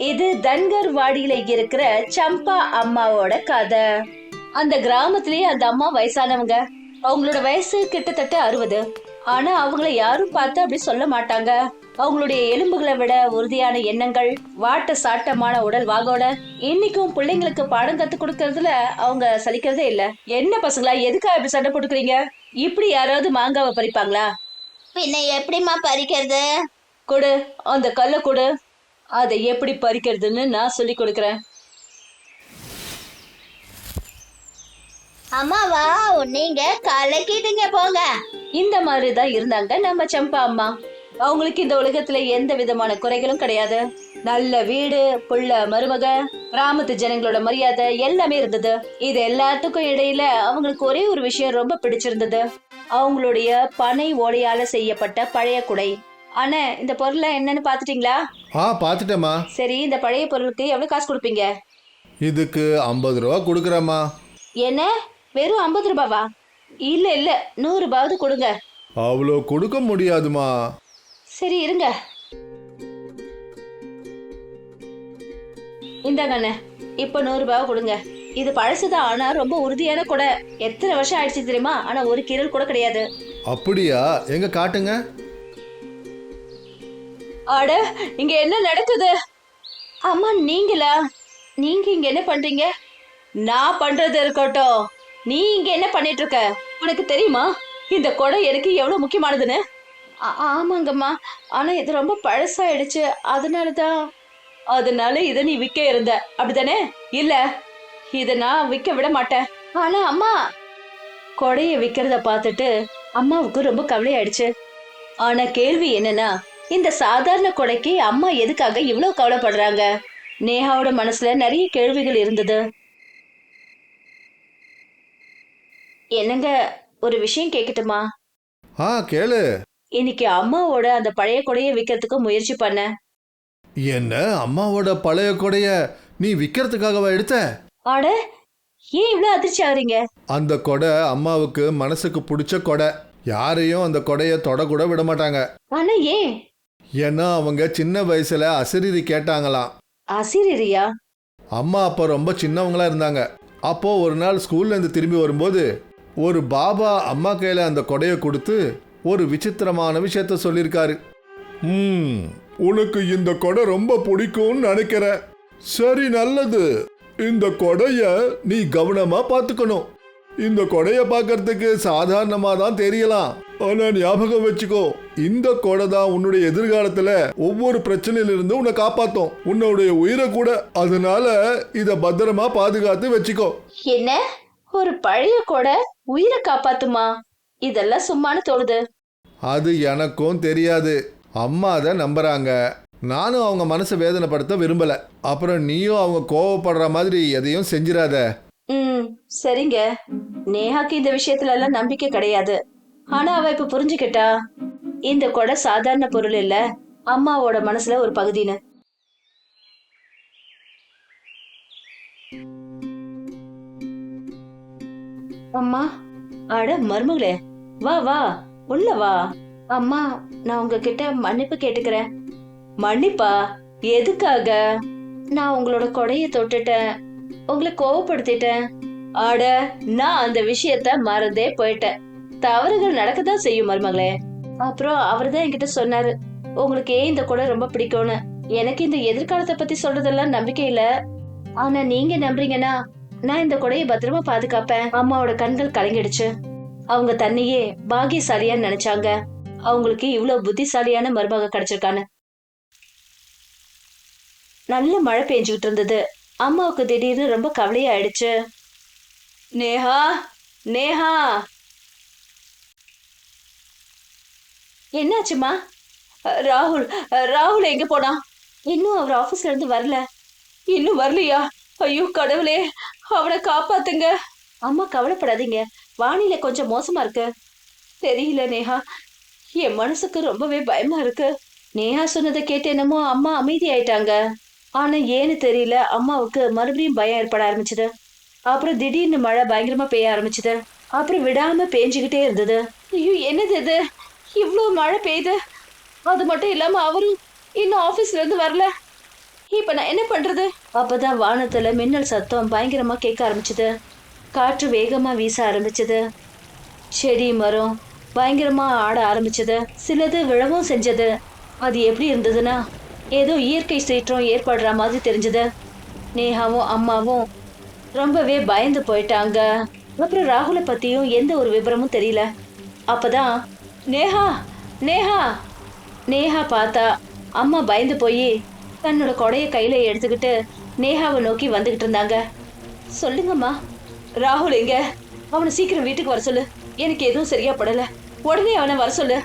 இது தன்கர் வாடியில இருக்கிற சம்பா அம்மாவோட கதை. அந்த கிராமத்திலேயே அந்த அம்மா வயசானவங்க. அவங்களோட வயசு கிட்டத்தட்ட 60. ஆனா அவங்கள யாரும் பார்த்து அப்படி சொல்ல மாட்டாங்க. அவங்களுடைய எலும்புகளை விட உறுதியான எண்ணங்கள், வாட்ட சாட்டமான உடல் வாகோட இன்னைக்கும் பிள்ளைங்களுக்கு பாடம் கத்து கொடுக்கறதுல அவங்க சலிக்கிறதே இல்ல. என்ன பசங்களா, எதுக்காக இப்படி சண்டை போட்டுக்கிறீங்க? இப்படி யாராவது மாங்காவை பறிப்பாங்களா? பின்ன எப்படிம்மா பறிக்கிறது? கொடு, அந்த கல்லை கொடு. அதை எப்படி பறிக்கிறதுன்னு நான் சொல்லி கொடுக்கறேன். அம்மாவா, நீங்க கலக்கிடுங்க போங்க. இந்த மாதிரிதான் இருந்தாங்க நம்ம சம்பா அம்மா. அவங்களுக்கு இந்த உலகத்துல எந்த விதமான குறைகளும் கிடையாது. நல்ல வீடு, புள்ள மருமக, கிராமத்து ஜனங்களோட மரியாதை எல்லாமே இருந்தது. இது எல்லாத்துக்கும் இடையில அவங்களுக்கு ஒரே ஒரு விஷயம் ரொம்ப பிடிச்சிருந்தது. அவங்களுடைய பனை ஓலையால செய்யப்பட்ட பழைய குடை. ஆனா இந்த பொருள் என்னன்னு பாத்துட்டீங்களா? பாத்துட்டேம்மா. சரி, இந்த பழைய பொருளுக்கு எவ்வளவு காசு கொடுப்பீங்க? இதுக்கு 50 ரூபா கொடுக்குறேம்மா. என்ன, வெறும் 50 ரூபாவா? இல்ல இல்ல, 100 ரூபாவது கொடுங்க. அவ்வளோ கொடுக்க முடியாதுமா. சரி இருங்க. இந்தாங்கண்ணே, இப்ப 100 ரூபாய் கொடுங்க. இது பழசுதான், ஆனா ரொம்ப உறுதியான கூட. எத்தனை வருஷம் ஆயிடுச்சு தெரியுமா? ஆனா ஒரு கீரல் கூட கிடையாது. அப்படியா? எங்க காட்டுங்க. அட, இங்க என்ன நடக்குது? அம்மா நீங்களா? நீங்க இங்க என்ன பண்றீங்க? நான் பண்றது இருக்கட்டும், நீ இங்க என்ன பண்ணிட்டு இருக்க? உனக்கு தெரியுமா இந்த குடம் எனக்கு எவ்வளவு முக்கியமானதுன்னு? ஆமாங்கம்மா, ஆனா இது ரொம்ப பழசாயிடுச்சு, அதனால இத நீ விற்க இருந்த, அப்படிதானே? இல்ல, இத நான் விற்க விட மாட்டேன். ஆனா அம்மா, கொடைய விக்கிறத பார்த்துட்டு அம்மாவுக்கு ரொம்ப கவலையாயிடுச்சு. ஆனா கேள்வி என்னன்னா, இந்த சாதாரண கொடைக்கு அம்மா எதுக்காக இவ்வளவு கவலைப்படுறாங்க? நேஹாவோட மனசுல நிறைய கேள்விகள் இருந்தது. என்னங்க, ஒரு விஷயம் கேட்கட்டுமா? கேளு. இன்னைக்கு அம்மாவோட அந்த பழைய கொடையை விற்கிறதுக்கு முயற்சி பண்ண. என்ன, அம்மாவோட பழைய கொடைய நீ விக்கிறதுக்காகவா எடுத்த? ஆட, ஏன் இவ்வளவு அதிர்ச்சி ஆகுறீங்க? அந்த கொடை அம்மாவுக்கு மனசுக்கு பிடிச்ச கொடை. யாரையும் அந்த கொடைய தொட கூட விட மாட்டாங்க. ஆனா ஏன்? ஏன்னா அவங்க சின்ன வயசுல அசரீரி கேட்டாங்களாம். அசிரியா? அம்மா அப்ப ரொம்ப சின்னவங்களா இருந்தாங்க. அப்போ ஒரு நாள் ஸ்கூல்ல இருந்து திரும்பி வரும்போது ஒரு பாபா அம்மா கையில அந்த கொடைய கொடுத்து ஒரு விசித்திரமான விஷயத்த சொல்லியிருக்காரு. உனக்கு இந்த கொடை ரொம்ப பிடிக்கும்னு நினைக்கிற. சரி, நல்லது. இந்த கொடைய நீ கவனமா பார்த்துக்கணும். இந்த கொடைய பார்க்கறதுக்கு சாதாரணமா தான் தெரியலாம், ஆனா ஞாபகம் வச்சுக்கோ, இந்த கொடை தான் உன்னுடைய எதிர்காலத்துல ஒவ்வொரு பிரச்சனையில இருந்து உன்னை காப்பாத்தும், உன்னுடைய உயிரை கூட. அதனால இத பத்திரமா பாதுகாத்து வச்சுக்கோ. என்ன, ஒரு பழைய கொடை உயிரை காப்பாத்துமா? இதெல்லாம் சும்மானு தோணுது. அது எனக்கும் தெரியாது. அம்மா அதை நம்புறாங்க. நானும் அவங்க மனசை வேதனைப்படுத்த விரும்பல. அப்புறம் நீயும் அவங்க கோவப்படுற மாதிரி எதையும் செஞ்சிடாத. சரிங்க. நேஹாக்கு இந்த விஷயத்துல எல்லாம் நம்பிக்கை கிடையாது. ஆனா அவ இப்ப புரிஞ்சுக்கிட்டா, இந்த கொடை சாதாரண பொருள் இல்ல, அம்மாவோட மனசுல ஒரு பகுதின்னு. அம்மா, அட மருமகளே, வா வா, உள்ள வா. அம்மா, நான் உங்ககிட்ட மன்னிப்பு கேட்டுக்கிறேன். மன்னிப்பா? எதுக்காக? நான் உங்களோட கொடைய தொட்டுட்டேன், உங்களை கோவப்படுத்திட்டேன். ஆட, நான் அந்த விஷயத்த மறந்தே போயிட்டேன். தவறுகள் நடக்கதான் செய்யும் மருமகளே. அப்புறம் அவர்தான் என்கிட்ட சொன்னாரு, உங்களுக்கு ஏன் இந்த கொடை ரொம்ப பிடிக்கும்னு. எனக்கு இந்த எதிர்காலத்தை பத்தி சொல்றதெல்லாம் நம்பிக்கை இல்ல, ஆனா நீங்க நம்புறீங்கன்னா நான் இந்த கொடையை பத்திரமா பாதுகாப்பேன். அம்மாவோட கண்கள் கலங்கிடுச்சு. அவங்க தன்னையே பாகியசாலியான்னு நினைச்சாங்க. அவங்களுக்கு இவ்வளவு புத்திசாலியான மருமக கிடைச்சிருக்கான்னு. நல்ல மழை பெஞ்சுக்கிட்டு இருந்தது. அம்மாவுக்கு திடீர்னு ரொம்ப கவலையாயிடுச்சு. நேஹா, நேஹா, என்னாச்சுமா? ராகுல், ராகுல் எங்க போனா? இன்னும் அவர் ஆபீஸ்ல இருந்து வரல. இன்னும் வரலையா? ஐயோ கடவுளே, அவனை காப்பாத்துங்க. அம்மா கவலைப்படாதீங்க, வானிலை கொஞ்சம் மோசமா இருக்கு. தெரியல நேஹா, என் மனசுக்கு ரொம்பவே பயமா இருக்கு. நேஹா சொன்னதை கேட்டு என்னமோ அம்மா அமைதி ஆயிட்டாங்க. ஆனா ஏன்னு தெரியல, அம்மாவுக்கு மறுபடியும் பயம் ஏற்பட ஆரம்பிச்சது. அப்புறம் திடீர்னு மழை பயங்கரமா பெய்ய ஆரம்பிச்சது. அப்புறம் விடாம பேஞ்சுக்கிட்டே இருந்தது. ஐயோ, என்னது இது, இவ்வளவு மழை பெய்யுது? அது மட்டும் இல்லாம அவரும் இன்னும் ஆபீஸ்ல இருந்து வரல. இப்ப நான் என்ன பண்றது? அப்பதான் வானத்துல மின்னல் சத்தம் பயங்கரமா கேட்க ஆரம்பிச்சது. காற்று வேகமா வீச ஆரம்பிச்சது. செடி மரம் பயங்கரமா ஆட ஆரம்பிச்சது. சிலது விழவும் செஞ்சது. அது எப்படி இருந்ததுன்னா ஏதோ இயற்கை சீற்றம் ஏற்படுற மாதிரி தெரிஞ்சது. நேஹாவும் அம்மாவும் ரொம்பவே பயந்து போயிட்டாங்க. அப்புறம் ராகுலை பத்தியும் எந்த ஒரு விவரமும் தெரியல. அப்பதான் நேஹா நேஹா நேஹா பார்த்தா அம்மா பயந்து போய் தன்னோட கொடைய கையில எடுத்துக்கிட்டு நேஹாவை நோக்கி வந்துகிட்டு இருந்தாங்க. சொல்லுங்கம்மா, ராகுல் எங்க? அவனை சீக்கிரம் வீட்டுக்கு வர சொல்லு. எனக்கு எதுவும் சரியா படல. உடனே அவனை வர சொல்லு.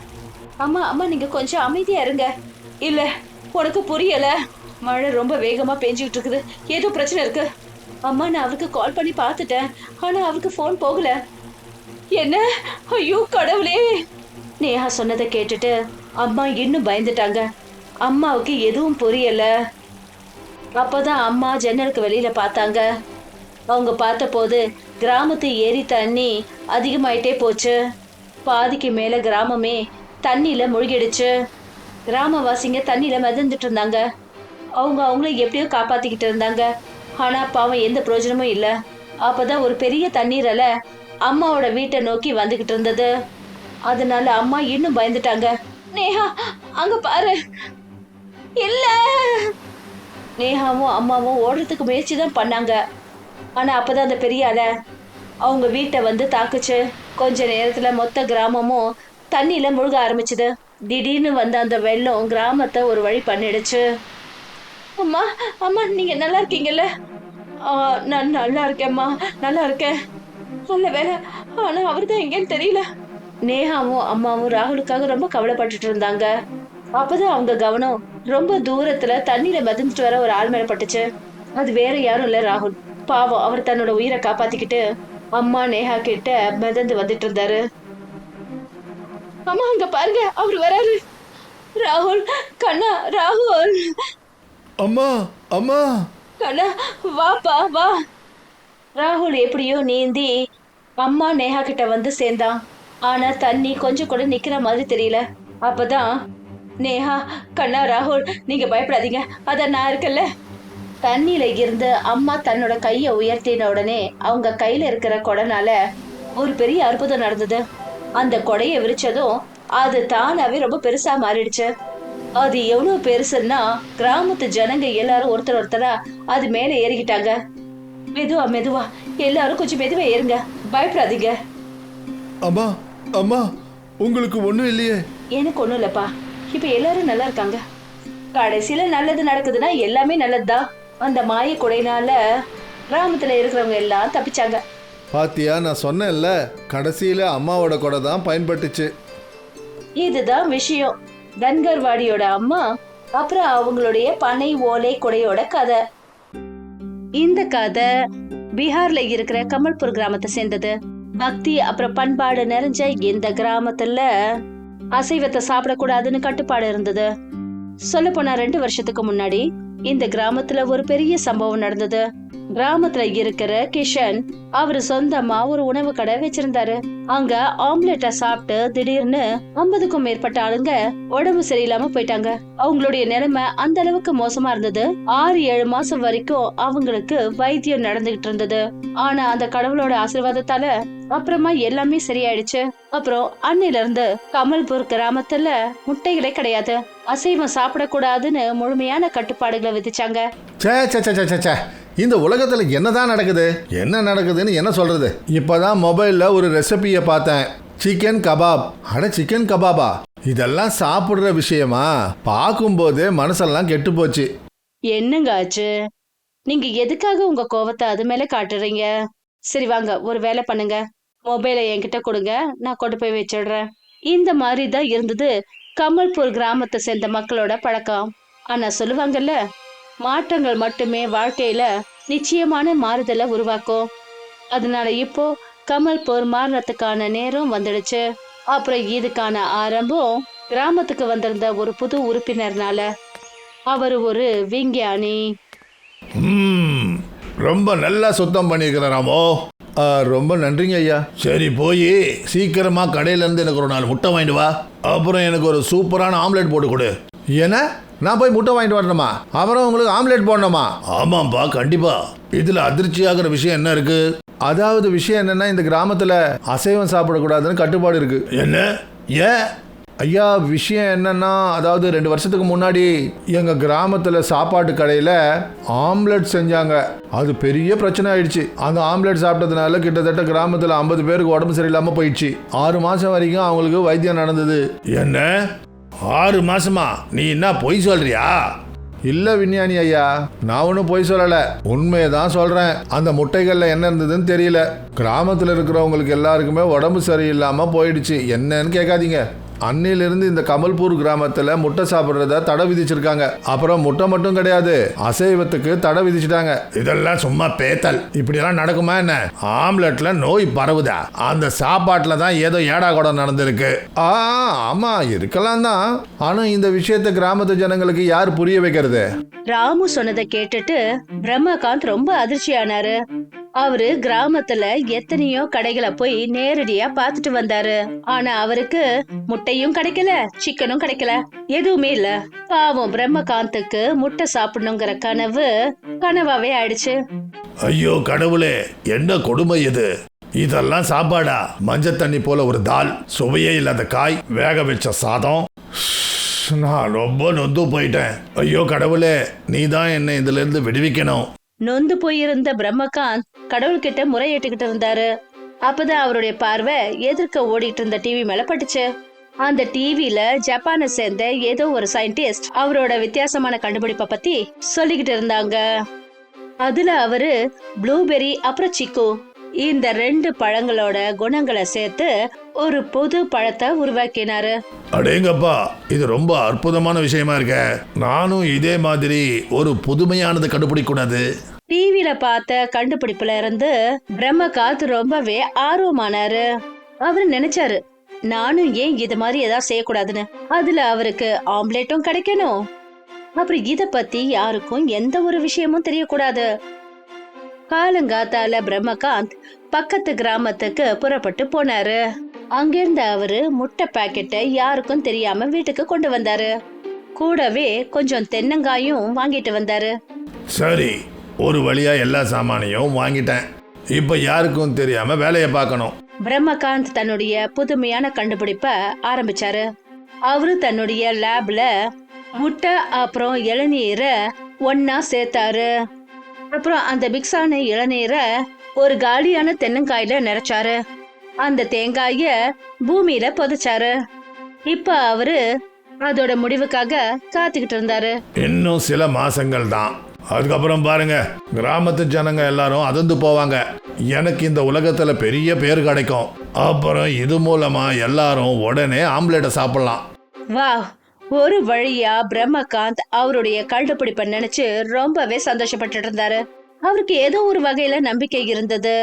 அம்மா அம்மா நீங்க கொஞ்சம் அமைதியா இருங்க. இல்ல உனக்கு புரியல. மழை ரொம்ப வேகமா பெஞ்சுக்கிட்டு இருக்குது. ஏதோ பிரச்சனை இருக்கு. அம்மா நான் அவருக்கு கால் பண்ணி பார்த்துட்டேன். ஆனா அவருக்கு ஃபோன் போகல. என்ன? ஐயோ கடவுளே! நேஹா சொன்னதை கேட்டுட்டு அம்மா இன்னும் பயந்துட்டாங்க. அம்மாவுக்கு எதுவும் புரியல. அப்பதான் அம்மா ஜன்னலுக்கு வெளியில பார்த்தாங்க. அவங்க பார்த்தபோது கிராமத்து ஏரி தண்ணி அதிகமாயிட்டே போச்சு. பாதிக்கு மேல கிராமமே தண்ணியில முழுகிடுச்சு. கிராமவாசிங்க தண்ணியில மிதந்துட்டு இருந்தாங்க. அவங்க அவங்கள எப்படியோ காப்பாத்திக்கிட்டு இருந்தாங்க. ஆனா பாவம் எந்த பிரயோஜனமும் இல்லை. அப்பதான் ஒரு பெரிய தண்ணீர் அலை அம்மாவோட வீட்டை நோக்கி வந்துகிட்டு இருந்தது. அதனால அம்மா இன்னும் பயந்துட்டாங்க. நேஹா அங்க பாரு. இல்ல. நேஹாவும் அம்மாவும் ஓடுறதுக்கு முயற்சி தான் பண்ணாங்க. ஆனா அப்பதான் அந்த பெரிய அலை அவங்க வீட்டை வந்து தாக்குச்சு. கொஞ்ச நேரத்துல மொத்த கிராமமும் தண்ணியில முழுக ஆரம்பிச்சுது. திடீர்னு வந்த அந்த வெள்ளம் கிராமத்தை ஒரு வழி பண்ணிடுச்சு. அம்மா அம்மா நீங்க நல்லா இருக்கீங்கல்ல? நான் நல்லா இருக்கேம்மா, நல்லா இருக்கேன். நல்ல வேலை. ஆனா அவர்தான் எங்கன்னு தெரியல. நேஹாவும் அம்மாவும் ராகுலுக்காக ரொம்ப கவலைப்பட்டுட்டு இருந்தாங்க. அப்பதான் அவங்க கவனம் ரொம்ப தூரத்துல தண்ணியில மிதந்துட்டு வர ஒரு ஆள் மேல பட்டுச்சு. அது வேற யாரும் இல்ல, ராகுல். பாவம், அவர் தன்னோட உயிரை காப்பாத்திக்கிட்டு அம்மா நேஹா கிட்ட மிதந்து வந்துட்டு இருந்தாரு. அம்மா அங்க பாருங்க, அவர் வராரு. ராகுல் கண்ணா, ராகுல். அம்மா அம்மா கண்ணா வாப்பா வா. ராகுல் எப்படியோ நீந்தி அம்மா நேஹா கிட்ட வந்து சேர்ந்தான். ஆனா தண்ணி கொஞ்சம் கூட நிக்கிற மாதிரி தெரியல. அப்பதான் நேஹா, கண்ணா, ராகுல் நீங்க பயப்படாதீங்க, அத நான் இருக்கல. தண்ணியில இருந்து அம்மா தன்னோட கைய உயர்த்தின உடனே அவங்க கையில இருக்கிற கொடைனால ஒரு பெரிய அற்புதம் நடந்தது. அந்த கொடைய விரிச்சதும் அது தானாவே ரொம்ப பெருசா மாறிடுச்சு. அது எவ்வளவு பெருசுன்னா கிராமத்து ஜனங்க எல்லாரும் ஒருத்தர் ஒருத்தரா அது மேல ஏறிக்கிட்டாங்க. மெதுவா மெதுவா எல்லாரும் கொஞ்சம் மெதுவா ஏறுங்க, பயப்படாதீங்க. அம்மா அம்மா உங்களுக்கு ஒண்ணும் இல்லையே? எனக்கு ஒண்ணும் இல்லப்பா. இப்ப எல்லாரும் நல்லா இருக்காங்க. கடைசியில நல்லது நடக்குதுன்னா எல்லாமே நல்லதுதான். அந்த மாய கொடைனால கிராமத்துல இருக்கிறவங்க எல்லாம் தப்பிச்சாங்க. பாத்தியா, நான் சொன்னேன்ல, கடைசியில அம்மாவோட கொடை தான் பயன்பட்டுச்சு. இதுதான் விஷயம். தன்கர்வாடியோட அம்மா அப்புறம் அவங்களுடைய பனை ஓலை கொடையோட கதை. இந்த கதை பீகார்ல இருக்கிற கமல்பூர் கிராமத்தை சேர்ந்தது. பக்தி அப்புறம் பண்பாடு நிறைஞ்ச இந்த கிராமத்துல அசைவத்தை சாப்பிடக்கூடாதுன்னு கட்டுப்பாடு இருந்தது. சொல்ல போனா 2 வருஷத்துக்கு முன்னாடி இந்த கிராமத்துல ஒரு பெரிய சம்பவம் நடந்தது. கிராமத்துல இருக்கிற கிஷன் அவரு சொந்தமா ஒரு உணவு கடை வச்சிருந்தாரு. அங்க ஆம்லெட்டை சாப்பிட்டு திடீர்னு 50க்கும் மேற்பட்ட ஆளுங்க உடம்பு சரியில்லாம போயிட்டாங்க. அவங்களுடைய நிலைமை அந்த அளவுக்கு மோசமா இருந்தது. 6-7 மாசம் வரைக்கும் அவங்களுக்கு வைத்தியம் நடந்துகிட்டு இருந்தது. ஆனா அந்த கடவுளோட ஆசீர்வாதத்தால அப்புறமா எல்லாமே சரியாயிடுச்சு. அப்புறம் அன்னையில இருந்து கமல்பூர் கிராமத்துல முட்டைகளே கிடையாது. அசைவம் சாப்பிடக்கூடாதுன்னு முழுமையான கட்டுப்பாடுகளை விதிச்சாங்க. இந்த உலகத்துல என்னதான் நடக்குது, என்ன நடக்குதுன்னு என்ன சொல்றது? இப்பதான் மொபைல்ல ஒரு ரெசிபியை பார்த்தேன். Chicken kebab. அட, சிக்கன் கபாபா? இதெல்லாம் சாப்பிடுற விஷயமா? பார்க்கும்போதே மனசெல்லாம் கெட்டு போச்சு. என்னங்க ஆச்சு? நீங்க எதுக்காக உங்க கோவத்தை அது மேல காட்டுறீங்க? சரி வாங்க, ஒரு வேலை பண்ணுங்க. மொபைலை என்கிட்ட கொடுங்க, நான் கொண்டு போய் வச்சிடுறேன். இந்த மாதிரி தான் இருந்தது கமல்பூர் கிராமத்தை சேர்ந்த மக்களோட பழக்கம். ஆனா சொல்லுவாங்கல்ல, மாற்றங்கள் மட்டுமே வாழ்க்கையில நிச்சயமான மாறுதலை உருவாக்கும். அதனால இப்போ கமல்பூர் மாறுறதுக்கான நேரம் வந்துடுச்சு. அப்புறம் இதுக்கான ஆரம்பம் கிராமத்துக்கு வந்திருந்த ஒரு புது உறுப்பினர்னால. அவர் ஒரு விஞ்ஞானி. ரொம்ப நல்லா சுத்தம் பண்ணியிருக்கிறாராமோ. ரொம்ப நன்றிங்க ஐயா. சரி, போய் சீக்கிரமா கடையில இருந்து எனக்கு ஒரு 4 முட்டை வாங்கிட்டு வா. அப்புறம் எனக்கு ஒரு சூப்பரான ஆம்லெட் போட்டு கொடு. ஏன்னா நான் போய் முட்டை வாங்கிட்டு வரணுமா, அப்புறம் உங்களுக்கு ஆம்லெட் போடணுமா? ஆமாம்பா, கண்டிப்பா. இதுல அதிர்ச்சியாகிற விஷயம் என்ன இருக்கு? அதாவது விஷயம் என்னன்னா, இந்த கிராமத்துல அசைவம் சாப்பிடக்கூடாதுன்னு கட்டுப்பாடு இருக்கு. என்ன? ஏன் ஐயா? விஷயம் என்னன்னா, அதாவது 2 வருஷத்துக்கு முன்னாடி எங்க கிராமத்துல சாப்பாட்டு கடையில ஆம்லெட் செஞ்சாங்க. அது பெரிய பிரச்சனை ஆயிடுச்சு. அந்த ஆம்லெட் சாப்பிட்டதுனால கிட்டத்தட்ட கிராமத்துல 50 பேருக்கு உடம்பு சரியில்லாம போயிடுச்சு. 6 மாசம் வரைக்கும் அவங்களுக்கு வைத்தியம் நடந்தது. என்ன 6 மாசமா? நீ என்ன பொய் சொல்றியா? இல்ல விஞ்ஞானி ஐயா, நான் ஒன்றும் பொய் சொல்லல, உண்மையை தான் சொல்றேன். அந்த முட்டைகள்ல என்ன இருந்ததுன்னு தெரியல. கிராமத்துல இருக்கிறவங்களுக்கு எல்லாருக்குமே உடம்பு சரியில்லாம போயிடுச்சு. என்னன்னு கேட்காதீங்க. அன்னிலிருந்து இந்த கமல்பூர் கிராமத்துல முட்டை சாப்பிட்றத தடை விதிச்சிருக்காங்க. அப்புறம் முட்டை மட்டும் கிடையாது, அசைவத்துக்கு தடை விதிச்சிட்டாங்க. இதெல்லாம் சும்மா பேத்தல். இப்படி எல்லாம் நடக்குமா என்ன? ஆம்லெட்ல நோய் பரவுதா? அந்த சாப்பாட்டுல தான் ஏதோ ஏடா கூட நடந்திருக்கு. ஆமா, இருக்கலாம் தான். ஆனா இந்த விஷயத்தை கிராமத்து ஜனங்களுக்கு யார் புரிய வைக்கிறது? ராமு சொன்னதை கேட்டுட்டு பிரம்மகாந்த் ரொம்ப அதிர்ச்சியானாரு. அவரு கிராமத்துல எத்தனையோ கடைகளை போய் நேரடியா பாத்துட்டு வந்தாரு. ஆனா அவருக்கு முட்டையும் கிடைக்கல, சிக்கனும் கிடைக்கல, எதுவுமே இல்ல. பாவம் பிரம்மகாந்துக்கு முட்டை சாப்பிடணுங்கிற கனவு கனவாவே ஆயிடுச்சு. ஐயோ கடவுளே, என்ன கொடுமை இது! இதெல்லாம் சாப்பாடா? மஞ்சள் தண்ணி போல ஒரு தால், சுவையே இல்லாத காய், வேக வச்ச சாதம். நான் ரொம்ப நொந்து போயிட்டேன். ஐயோ கடவுளே, நீ தான் என்னை இதுல இருந்து விடுவிக்கணும். நொந்து போயிருந்த பிரம்மகாந்த் கடவுள்கிட்ட முறையிட்டுக்கிட்டு இருந்தாரு. அப்பதான் அவருடைய பார்வை எதிர்க்க ஓடிட்டு இருந்த டிவி மேல பட்டுச்சு. அந்த டிவில ஜப்பானை சேர்ந்த ஏதோ ஒரு சயின்டிஸ்ட் அவரோட வித்தியாசமான கண்டுபிடிப்பை பத்தி சொல்லிக்கிட்டு இருந்தாங்க. அதுல அவரு ப்ளூபெர்ரி அப்புறம் சிக்கு இந்த 2 பழங்களோட குணங்களை சேர்த்து ஒரு புது பழத்தை உருவாக்கினாரு. அடேங்கப்பா, இது ரொம்ப அற்புதமான விஷயமா இருக்க. நானும் இதே மாதிரி ஒரு புதுமையானது கண்டுபிடிக்க கூடாது? டிவில பார்த்த கண்டுபிடிப்புல இருந்து பிரம்மகாந்த் ரொம்பவே ஆர்வமானாரு. அவரு நினைச்சாரு, நானும் ஏன் இது மாதிரி ஏதாவது செய்யக்கூடாதுன்னு. அதுல அவருக்கு ஆம்லெட்டும் கிடைக்கணும், அப்புறம் இத பத்தி யாருக்கும் எந்த ஒரு விஷயமும் தெரியக்கூடாது. காலங்காத்தால பிரம்மகாந்த் பக்கத்து கிராமத்துக்கு புறப்பட்டு போனாரு. அங்கிருந்து அவரு முட்டை பாக்கெட்டை யாருக்கும் தெரியாம வீட்டுக்கு கொண்டு வந்தாரு. கூடவே கொஞ்சம் தென்னங்காயும் வாங்கிட்டு வந்தாரு. சரி, ஒரு வழியா எல்லா சாமானையும் வாங்கிட்டேன். இப்ப யாருக்கும் தெரியாம வேலையை பார்க்கணும். பிரம்மகாந்த் தன்னுடைய புதுமையான கண்டுபிடிப்ப ஆரம்பிச்சாரு. அவரு தன்னுடைய லேப்ல முட்டை அப்புறம் இளநீரை ஒன்னா சேர்த்தாரு. அப்புறம் அந்த மிக்ஸான இளநீரை ஒரு காலியான தென்னங்காயில நிறைச்சாரு. அந்த தேங்காய பூமியில புதைச்சாரு. இப்ப அவரு அதோட முடிவுக்காக காத்துக்கிட்டு இருந்தாரு. இன்னும் சில மாசங்கள் தான், அதுக்கப்புறம் பாருங்க, கிராமத்து ஜனங்க எல்லாரும் அதிர்ந்து போவாங்க. எனக்கு இந்த உலகத்துல பெரிய பேர் கிடைக்கும். அப்புறம் இது மூலமா எல்லாரும் உடனே ஆம்லெட்டை சாப்பிடலாம். வா, ஒரு வழியா பிரம்மகாந்த் அவருடைய கண்டுபிடிப்பை நினைச்சு ரொம்பவே சந்தோஷப்பட்டு இருந்தாரு. அவருக்கு ஏதோ ஒரு வகையில நம்பிக்கை இருந்தது.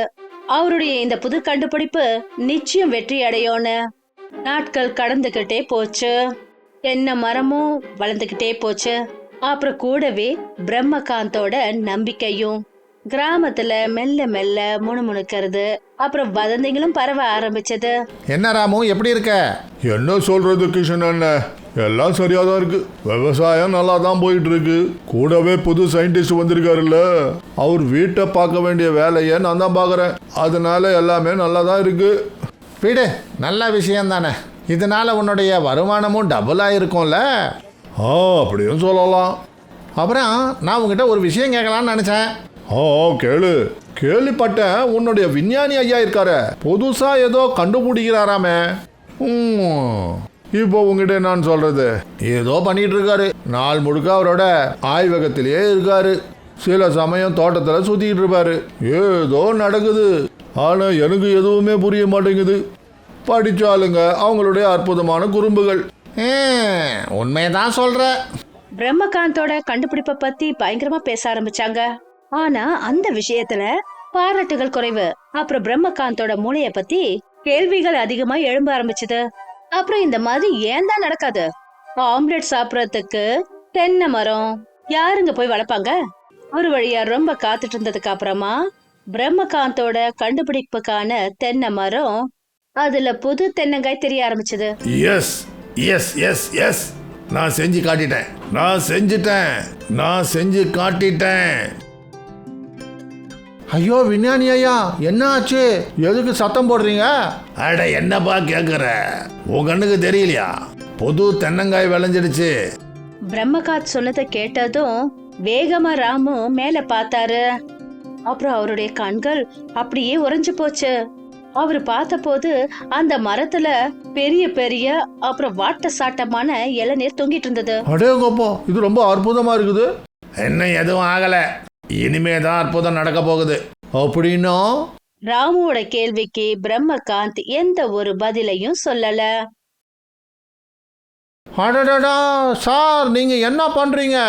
அவருடைய இந்த புது கண்டுபிடிப்பு நிச்சயம் வெற்றி அடையும்னு. நாட்கள் கடந்துகிட்டே போச்சு. என்ன மரமும் வளர்ந்துகிட்டே போச்சு. அப்புறம் கூடவே பிரம்மகாந்தோட நம்பிக்கையும். கிராமத்துல மெல்ல மெல்ல முணுமுணுக்கிறது, அப்புறம் வதந்திகளும் பரவ ஆரம்பிச்சது. என்ன ராமு, எப்படி இருக்க? என்ன சொல்றது கிருஷ்ணன் அண்ணன், எல்லாம் சரியாதான் இருக்கு. விவசாயம் நல்லா தான் போயிட்டு இருக்கு. கூடவே புது சயின்டிஸ்ட் வந்திருக்காருல்ல, அவர் வீட்டை பார்க்க வேண்டிய வேலையை நான் தான் பார்க்குறேன். அதனால எல்லாமே நல்லா தான் இருக்கு. வீடு நல்ல விஷயம் தானே, இதனால உன்னுடைய வருமானமும் டபுள் ஆயிருக்கும்ல. அப்படியும் சொல்லலாம். அப்புறம் நான் உங்ககிட்ட ஒரு விஷயம் கேட்கலான்னு நினைச்சேன். கேளு. கேள்விப்பட்டேன், உன்னுடைய விஞ்ஞானி ஐயா இருக்காரு, புதுசா ஏதோ கண்டுபிடிக்கிறாராமே. இப்போ உங்ககிட்ட நான் சொல்றது, ஏதோ பண்ணிட்டு இருக்காரு. நாள் முழுக்க அவரோட ஆய்வகத்திலேயே இருக்காரு. சில சமயம் தோட்டத்தில் சுத்திக்கிட்டு இருப்பாரு. ஏதோ நடக்குது, ஆனா எனக்கு எதுவுமே புரிய மாட்டேங்குது. படிச்சாலுங்க அவங்களுடைய அற்புதமான குறும்புகள். உண்மையதான் சொல்ற. பிரம்மகாந்தோட கண்டுபிடிப்பை பத்தி பயங்கரமா பேச ஆரம்பிச்சாங்க. ஆனா அந்த விஷயத்துல பாராட்டுகள் குறைவு. அப்புறம் பிரம்மகாந்தோட மூளைய பத்தி கேள்விகள் அதிகமா எழும்ப ஆரம்பிச்சது. அப்புறம் இந்த மாதிரி ஏன் தான் நடக்காது? ஆம்லெட் சாப்பிடறதுக்கு தென்னை மரம் யாருங்க போய் வளர்ப்பாங்க? ஒரு வழியா ரொம்ப காத்துட்டு இருந்ததுக்கு அப்புறமா பிரம்மகாந்தோட கண்டுபிடிப்புக்கான தென்னை மரம், அதுல புது தென்னங்காய் தெரிய ஆரம்பிச்சது. எஸ் எஸ் எஸ் எஸ் நான் செஞ்சு காட்டிட்டேன். நான் செஞ்சு காட்டிட்டேன். ஐயோ விஞ்ஞானி ஐயா, என்ன ஆச்சு? எதுக்கு சத்தம் போடுறீங்க? அட என்னப்பா கேக்குற, உன் கண்ணுக்கு தெரியலையா? புது தென்னங்காய் விளைஞ்சிடுச்சு. பிரம்மகாந்த் சொன்னதை கேட்டதும் வேகமா ராமு மேல பார்த்தாரு. அப்புறம் அவருடைய கண்கள் அப்படியே உறைஞ்சு போச்சு. அவரு பார்த்தபோது அந்த மரத்துல பெரிய பெரிய அப்புறம் வாட்ட சாட்டமான இளநீர் தொங்கிட்டு இருந்தது. அடேங்கப்பா, இது ரொம்ப அற்புதமா இருக்குது. என்ன எதுவும் ஆகல, இனிமேதான் அற்புதம் நடக்க போகுது. அப்படின்னா ராமுவோட கேள்விக்கு பிரம்மகாந்த் எந்த ஒரு பதிலையும் சொல்லல. அடடடா சார், நீங்க என்ன பண்றீங்க?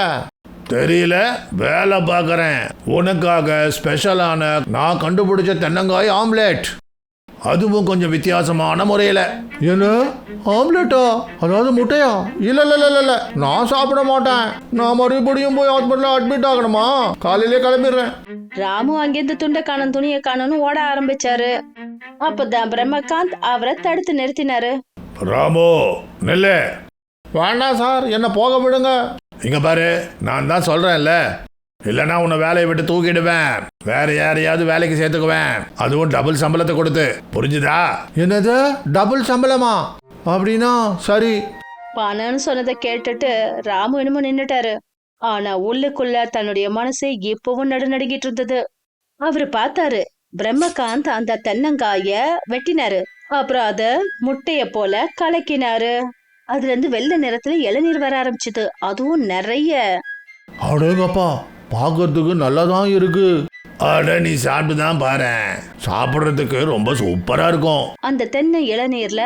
தெரியல, வேலை பார்க்கறேன். உனக்காக ஸ்பெஷலான நான் கண்டுபிடிச்ச தென்னங்காய் ஆம்லெட், அதுவும் கொஞ்சம் வித்தியாசமான முறையில. என்ன ஆம்லெட்டா? அதாவது முட்டையா? இல்ல இல்ல இல்ல இல்ல, நான் சாப்பிட மாட்டேன். நான் மறுபடியும் போய் ஹாஸ்பிட்டல் அட்மிட் ஆகணுமா? காலையிலே கிளம்பிடுறேன். ராமு அங்கிருந்து துண்டை காணும் துணியை காணும்னு ஓட ஆரம்பிச்சாரு. அப்பதான் பிரம்மகாந்த் அவரை தடுத்து நிறுத்தினாரு. ராமு நெல்ல. வேண்டாம் சார், என்ன போக விடுங்க. இங்க பாரு, நான் தான் சொல்றேன்ல, இல்லைன்னா உன்னை வேலையை விட்டு தூக்கிடுவேன். வேற யாரையாவது வேலைக்கு சேர்த்துக்குவேன், அதுவும் டபுள் சம்பளத்தை கொடுத்து. புரிஞ்சுதா? என்னது டபுள் சம்பளமா? அப்படின்னா சரி. பணம்னு சொன்னதை கேட்டுட்டு ராமு என்னமோ நின்னுட்டாரு. ஆனா உள்ளுக்குள்ள தன்னுடைய மனசு இப்பவும் நடுநடுங்கிட்டு இருந்தது. அவரு பார்த்தாரு, பிரம்மகாந்த் அந்த தென்னங்காய வெட்டினாரு. அப்புறம் அத முட்டைய போல கலக்கினாரு. அதுல இருந்து வெள்ளை நிறத்துல இளநீர் வர ஆரம்பிச்சது, அதுவும் நிறைய. அடேங்கப்பா, பார்க்கறதுக்கு நல்லாதான் இருக்கு. அட நீ சாப்பிட்டு தான் பாரு, சாப்பிடுறதுக்கு ரொம்ப சூப்பரா இருக்கும். அந்த தென்னை இளநீர்ல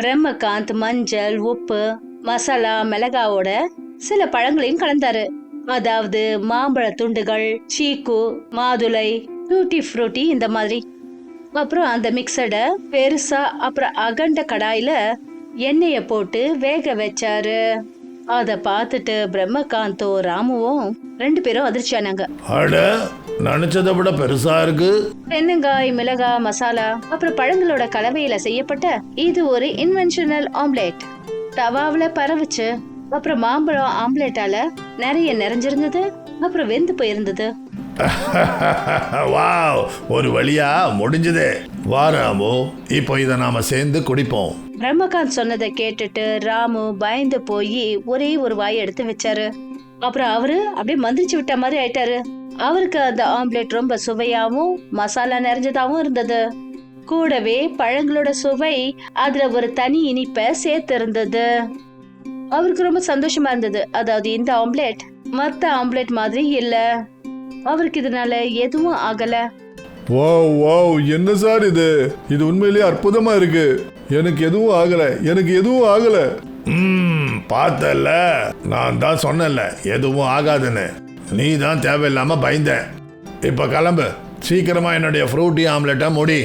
பிரம்மகாந்த் மஞ்சள், உப்பு, மசாலா, மிளகாவோட சில பழங்களையும் கலந்தாரு. அதாவது மாம்பழ துண்டுகள், சீக்கு, மாதுளை, டூட்டி ஃப்ரூட்டி இந்த மாதிரி. அப்புறம் அந்த மிக்சட பெருசா அப்புறம் அகண்ட கடாயில எண்ணெய போட்டு வேக வச்சாரு. அத பார்த்துட்டு பிரம்மகாந்தும் ராமுவும் ரெண்டு பேரும் அதிர்ச்சி ஆனாங்க. அட, நினைச்சதை விட பெருசா இருக்கு. தென்னங்காய், மிளகா, மசாலா அப்புறம் பழங்களோட கலவையில செய்யப்பட்ட இது ஒரு இன்வென்ஷனல் ஆம்லெட். தவாவுல பரவுச்சு. அப்புறம் மாம்பழம் ஆம்லெட்டால நிறைய நிறைஞ்சிருந்தது, அப்புறம் வெந்து போயிருந்தது. வாவ், ஒரு வழியா முடிஞ்சது. வாராமோ, இப்போ இதை நாம சேர்ந்து குடிப்போம். பிரம்மகாந்த் சொன்னதை கேட்டுட்டு ராமு பயந்து போய் ஒரே ஒரு வாய் எடுத்து வச்சாரு. அப்புறம் அவரு அப்படியே மந்திரிச்சு விட்ட மாதிரி ஆயிட்டாரு. அவருக்கு அந்த ஆம்லெட் ரொம்ப சுவையாவும் மசாலா நிறைஞ்சதாவும் இருந்தது. கூடவே பழங்களோட சுவை அதுல ஒரு தனி இனிப்பை சேர்த்து இருந்தது. அவருக்கு ரொம்ப சந்தோஷமா இருந்தது. அதாவது இந்த ஆம்லெட் மத்த ஆம்லெட் மாதிரி இல்ல. அவருக்கு இதனால எதுவும் ஆகல. வாவ் வாவ், என்ன சார் இது? இது உண்மையிலேயே அற்புதமா இருக்கு. எனக்கு எதுவும் ஆகல. பார்த்தல, நான் தான் சொன்னல எதுவும் ஆகாதுன்னு. நீ தான் தேவையில்லாம பயந்த. இப்ப கிளம்பு, சீக்கிரமா என்னுடைய ஃப்ரூட்டி ஆம்லெட்டை முடி.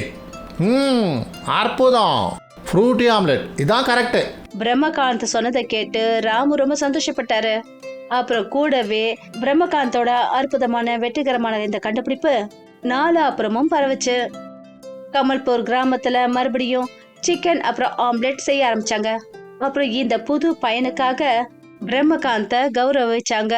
அற்புதம், ஃப்ரூட்டி ஆம்லெட் இதான் கரெக்ட். பிரம்மகாந்த் சொன்னதை கேட்டு ராமு ரொம்ப சந்தோஷப்பட்டாரு. அப்புறம் கூடவே பிரம்மகாந்தோட அற்புதமான வெற்றிகரமான இந்த கண்டுபிடிப்பு நாலு அப்புறமும் பரவுச்சு. கமல்பூர் கிராமத்துல மறுபடியும் சிக்கன் அப்புறம் ஆம்லெட் செய்ய ஆரம்பிச்சாங்க. அப்புறம் இந்த புது பையனுக்காக பிரம்மகாந்த கௌரவிச்சாங்க.